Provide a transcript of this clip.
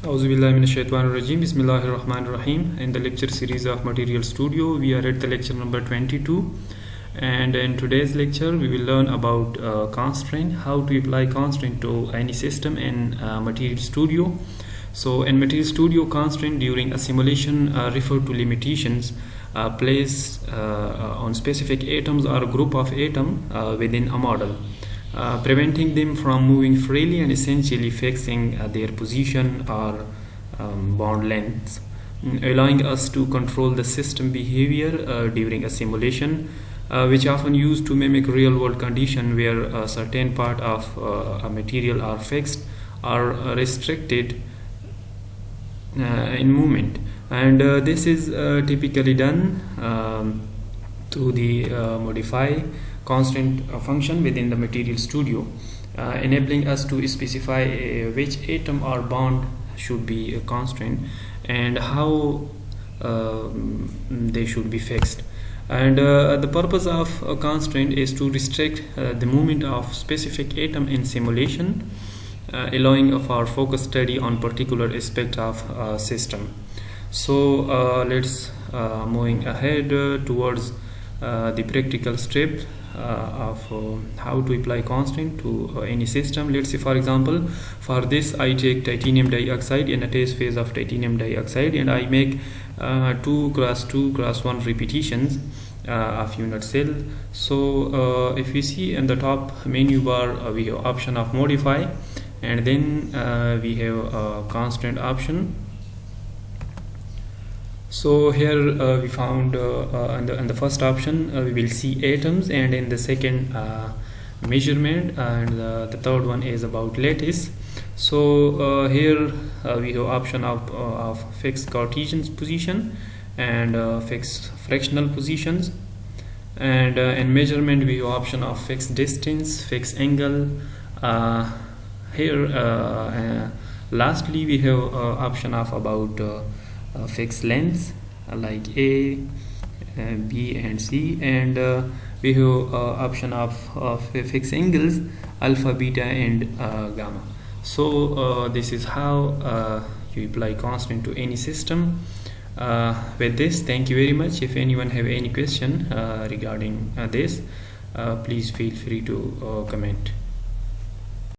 Auzubillahiminash-shaytanir-rajim. Bismillahir-rahmanir-rahim. In the lecture series of Material Studio, we are at the lecture number 22, and in today's lecture we will learn about constraint, how to apply constraint to any system in Material Studio. So in Material Studio, constraint during a simulation refer to limitations placed on specific atoms or a group of atoms within a model, preventing them from moving freely and essentially fixing their position or bond lengths, allowing us to control the system behavior during a simulation, which often used to mimic real-world condition where a certain part of a material are fixed or restricted in movement. And this is typically done through the modify constraint function within the Material Studio, enabling us to specify which atom or bond should be a constraint and how they should be fixed. And the purpose of a constraint is to restrict the movement of specific atom in simulation, allowing for focused study on particular aspect of system. So let's moving ahead towards the practical step of how to apply constraint to any system. Let's say, for example, for this I take titanium dioxide in a test phase of titanium dioxide, and I make 2 cross 2 cross 1 repetitions of unit cell. So if we see in the top menu bar, we have option of modify, and then we have a constraint option. So here we found in the first option we will see atoms, and in the second measurement, and the third one is about lattice. So here we have option of fixed Cartesian position and fixed fractional positions, and in measurement we have option of fixed distance, fixed angle. Here lastly we have option of about fixed lengths like A, B and C, and we have option of fixed angles alpha, beta and gamma. So this is how you apply constraint to any system. With this, thank you very much. If anyone have any question regarding this, please feel free to comment.